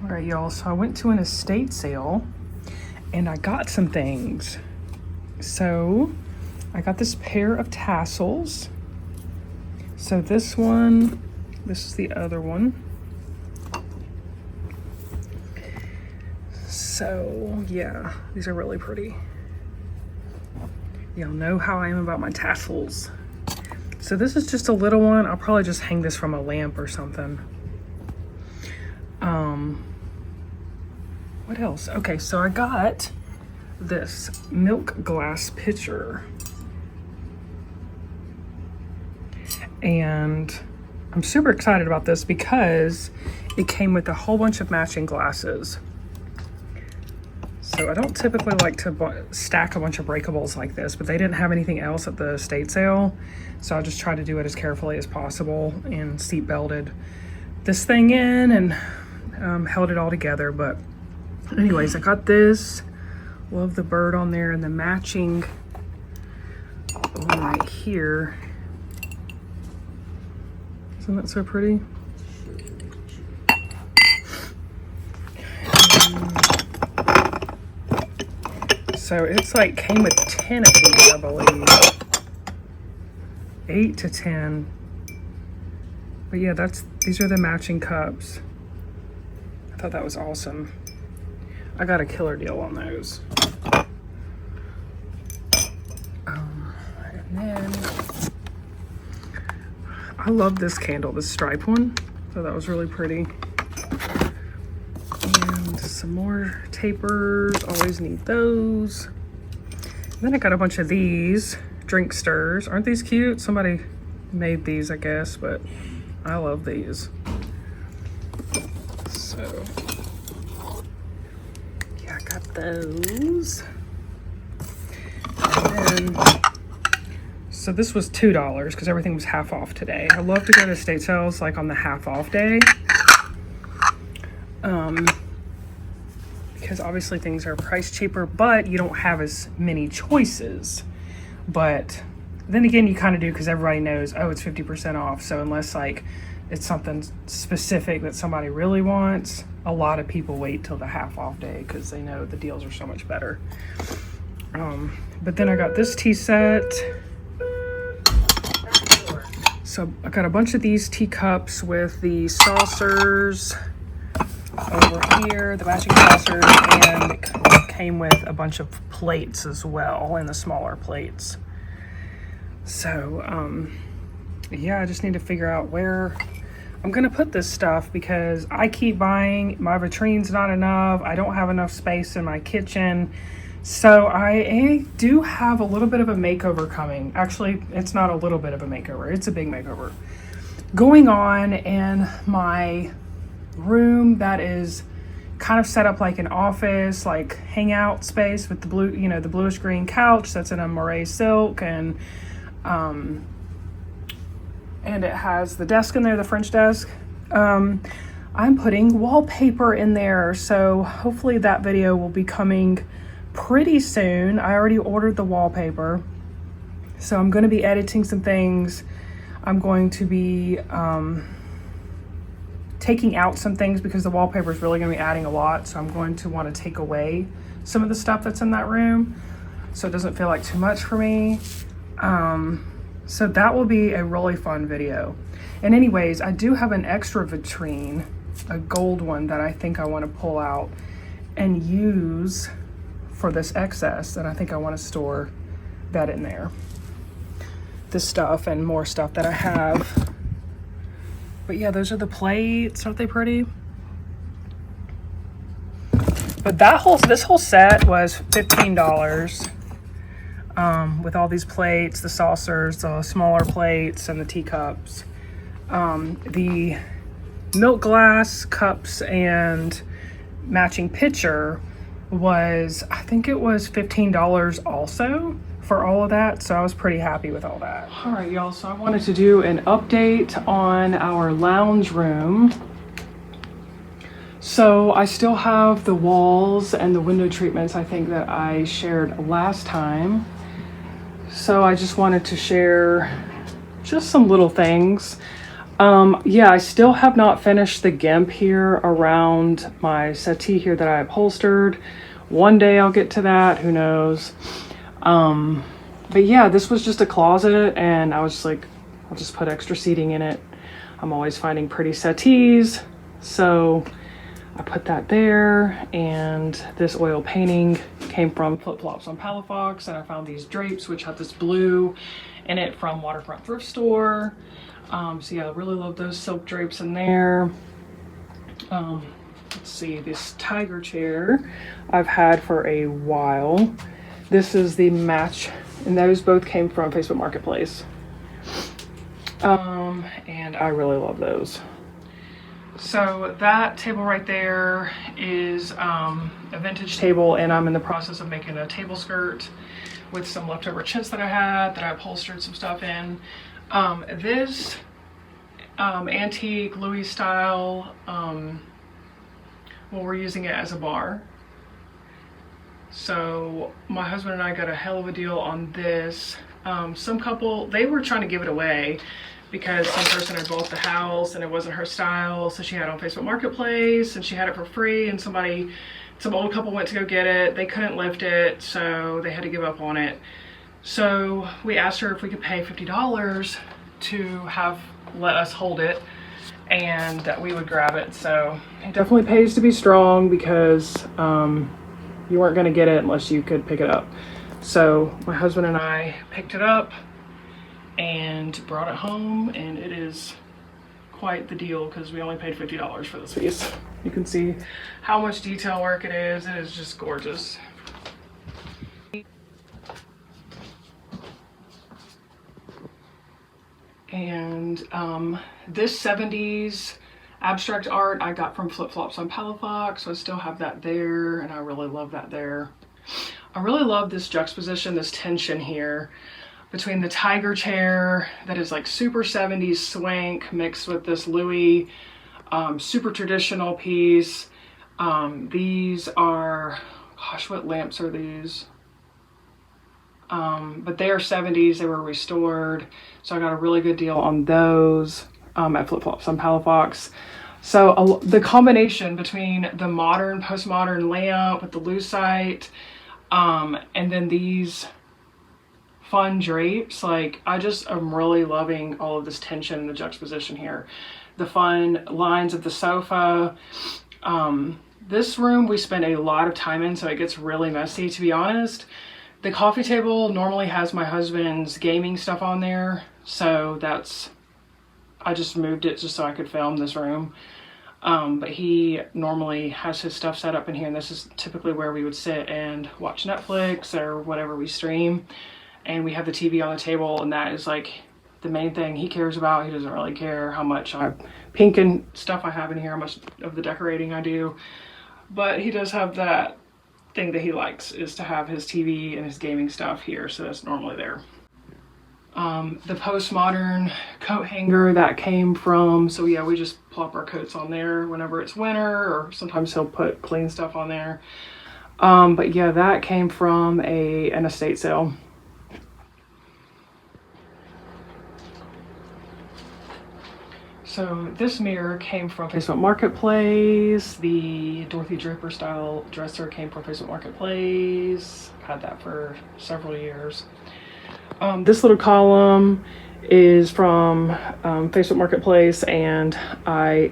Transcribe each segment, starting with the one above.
All right, y'all, so I went to an estate sale and I got some things. So I got this pair of tassels. So this one, this is the other one. So yeah, these are really pretty. Y'all know how I am about my tassels. So this is just a little one. I'll probably just hang this from a lamp or something. What else? Okay, so I got this milk glass pitcher. And I'm super excited about this because it came with a whole bunch of matching glasses. So I don't typically like to stack a bunch of breakables like this, but they didn't have anything else at the estate sale. So I just tried to do it as carefully as possible and seat belted this thing in and held it all together. But anyways, I got this. Love the bird on there and the matching one right here. Isn't that so pretty? So it's like came with 10 of these, I believe. 8 to 10. But yeah, these are the matching cups. I thought that was awesome. I got a killer deal on those. And then I love this candle, this stripe one. So that was really pretty. And some more tapers, always need those. And then I got a bunch of these drink stirs. Aren't these cute? Somebody made these, I guess, but I love these. So yeah, I got those. And then, so this was $2 because everything was half off today. I love to go to estate sales like on the half off day. Because obviously things are priced cheaper, but you don't have as many choices. But then again, you kind of do because everybody knows, oh, it's 50% off. So unless like it's something specific that somebody really wants, a lot of people wait till the half off day because they know the deals are so much better. But then I got this tea set. So I got a bunch of these teacups with the saucers over here, the matching saucers, and it came with a bunch of plates as well, and the smaller plates. So yeah, I just need to figure out where I'm gonna put this stuff because I keep buying. My vitrine's not enough. I don't have enough space in my kitchen. So I do have a little bit of a makeover coming. Actually, it's not a little bit of a makeover. It's a big makeover going on in my room that is kind of set up like an office, like hangout space with the blue, you know, the bluish green couch that's in a moire silk, and it has the desk in there, the French desk. I'm putting wallpaper in there, so hopefully that video will be coming pretty soon. I already ordered the wallpaper, so I'm going to be editing some things. I'm going to be taking out some things because the wallpaper is really going to be adding a lot. So I'm going to want to take away some of the stuff that's in that room so it doesn't feel like too much for me. So that will be a really fun video. And anyways, I do have an extra vitrine, a gold one that I think I want to pull out and use for this excess. And I think I want to store that in there. This stuff and more stuff that I have. But yeah, those are the plates. Aren't they pretty? But this whole set was $15 with all these plates, the saucers, the smaller plates, and the teacups. The milk glass cups and matching pitcher was, I think it was $15 also for all of that, so I was pretty happy with all that. All right, y'all, so I wanted to do an update on our lounge room. So I still have the walls and the window treatments, I think, that I shared last time. So I just wanted to share just some little things. Yeah, I still have not finished the GIMP here around my settee here that I upholstered. One day I'll get to that, who knows. But yeah, this was just a closet and I was just like, I'll just put extra seating in it. I'm always finding pretty settees, so I put that there. And this oil painting came from Flip Flops on Palafox, and I found these drapes which have this blue in it from Waterfront Thrift Store. So yeah, I really love those silk drapes in there. Let's see, this tiger chair I've had for a while. This is the match, and those both came from Facebook Marketplace. And I really love those. So that table right there is a vintage table, and I'm in the process of making a table skirt with some leftover chintz that I had that I upholstered some stuff in. This antique Louis style, well, we're using it as a bar. So my husband and I got a hell of a deal on this. Some couple, they were trying to give it away because some person had bought the house and it wasn't her style, so she had it on Facebook Marketplace and she had it for free, and some old couple went to go get it. They couldn't lift it, so they had to give up on it. So we asked her if we could pay $50 to let us hold it, and that we would grab it. So it definitely pays to be strong, because you weren't going to get it unless you could pick it up. So my husband and I picked it up and brought it home, and it is quite the deal because we only paid $50 for this piece. You can see how much detail work it is. It is just gorgeous. And this 70s abstract art I got from Flip Flops on Palafox, so I still have that there, and I really love that there. I really love this juxtaposition, this tension here between the tiger chair that is like super 70s swank mixed with this Louis super traditional piece. These are, gosh, what lamps are these? But they are 70s, they were restored, so I got a really good deal on those at Flip Flops on Palafox. So the combination between the modern, postmodern lamp with the lucite, and then these fun drapes, like I just am really loving all of this tension and the juxtaposition here. The fun lines of the sofa. This room we spend a lot of time in, so it gets really messy, to be honest. The coffee table normally has my husband's gaming stuff on there, so I just moved it just so I could film this room. But he normally has his stuff set up in here, and this is typically where we would sit and watch Netflix or whatever we stream. And we have the TV on the table, and that is like the main thing he cares about. He doesn't really care how much pink and stuff I have in here, how much of the decorating I do. But he does have that thing that he likes, is to have his TV and his gaming stuff here, so that's normally there. The postmodern coat hanger that came from, so yeah, we just plop our coats on there whenever it's winter, or sometimes he'll put clean stuff on there. But yeah, that came from an estate sale. So this mirror came from Facebook Marketplace. The Dorothy Draper style dresser came from Facebook Marketplace. Had that for several years. This little column is from Facebook Marketplace, and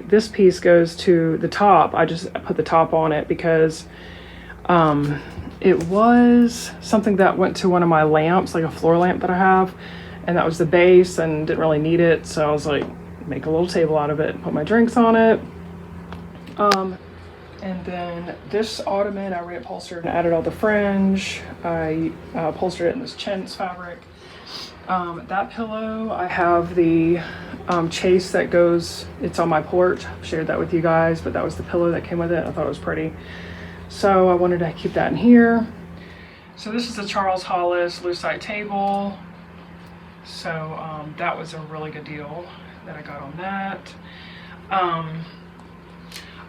this piece goes to the top. I just put the top on it because it was something that went to one of my lamps, like a floor lamp that I have, and that was the base and didn't really need it, so I was like, make a little table out of it, put my drinks on it. And then this ottoman I reupholstered and added all the fringe. I upholstered it in this chintz fabric. That pillow, I have the chase that goes, it's on my porch. I've shared that with you guys, but that was the pillow that came with it. I thought it was pretty. So I wanted to keep that in here. So this is the Charles Hollis lucite table. So that was a really good deal that I got on that.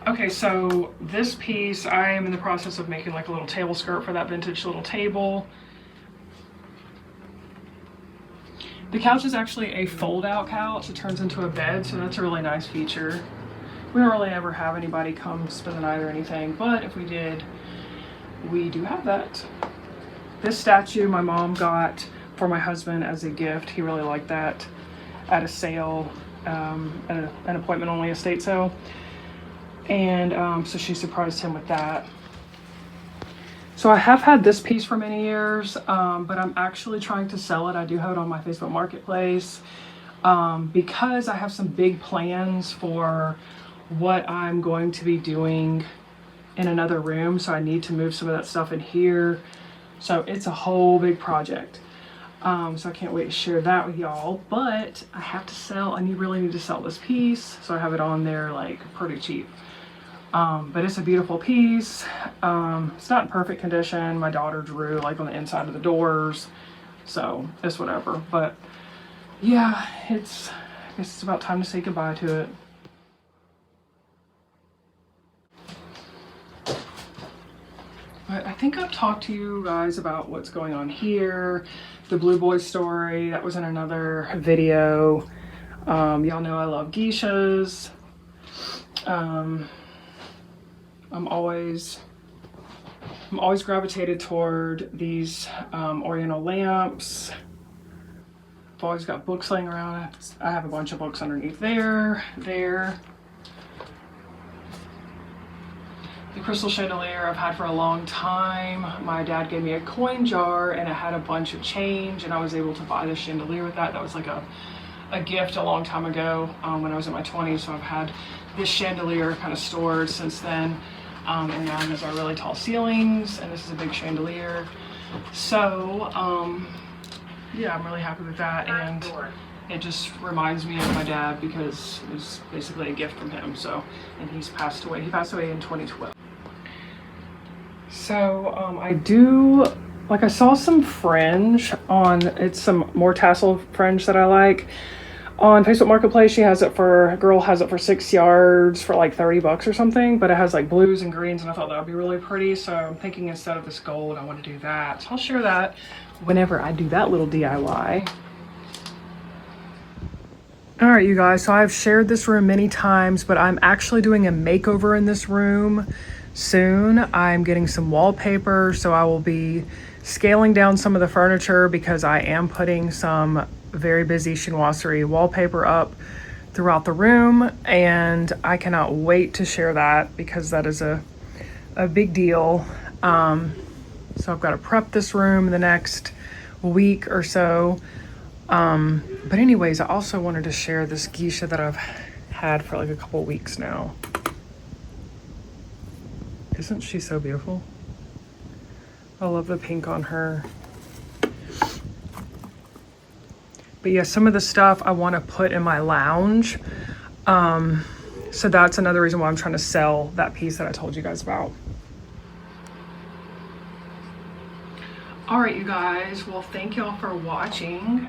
Okay, so this piece, I am in the process of making like a little table skirt for that vintage little table. The couch is actually a fold-out couch. It turns into a bed, so that's a really nice feature. We don't really ever have anybody come spend the night or anything, but if we did, we do have that. This statue my mom got for my husband as a gift. He really liked that at a sale, an appointment-only estate sale. And so she surprised him with that. So I have had this piece for many years, but I'm actually trying to sell it. I do have it on my Facebook Marketplace because I have some big plans for what I'm going to be doing in another room. So I need to move some of that stuff in here. So it's a whole big project. So I can't wait to share that with y'all, but I have to sell, I really need to sell this piece. So I have it on there like pretty cheap. But it's a beautiful piece. It's not in perfect condition. My daughter drew like on the inside of the doors, so it's whatever. But yeah, I guess it's about time to say goodbye to it. But I think I've talked to you guys about what's going on here. The Blue Boy story, that was in another video. Y'all know I love geishas. I'm always gravitated toward these Oriental lamps. I've always got books laying around. I have a bunch of books underneath there. The crystal chandelier I've had for a long time. My dad gave me a coin jar and it had a bunch of change, and I was able to buy the chandelier with that. That was like a gift a long time ago when I was in my 20s. So I've had this chandelier kind of stored since then. And now there's our really tall ceilings, and this is a big chandelier. So yeah, I'm really happy with that, and it just reminds me of my dad because it was basically a gift from him. So, and he's passed away. He passed away in 2012. So I saw some fringe on, it's some more tassel fringe that I like. On Facebook Marketplace, a girl has it for 6 yards for like 30 bucks or something, but it has like blues and greens, and I thought that would be really pretty. So I'm thinking instead of this gold, I want to do that. So I'll share that whenever I do that little DIY. All right, you guys, so I've shared this room many times, but I'm actually doing a makeover in this room soon. I'm getting some wallpaper, so I will be scaling down some of the furniture because I am putting some very busy chinoiserie wallpaper up throughout the room, and I cannot wait to share that because that is a big deal. So I've got to prep this room in the next week or so. But anyways, I also wanted to share this geisha that I've had for like a couple weeks now. Isn't she so beautiful? I love the pink on her. But yeah, some of the stuff I want to put in my lounge. So that's another reason why I'm trying to sell that piece that I told you guys about. All right, you guys. Well, thank y'all for watching.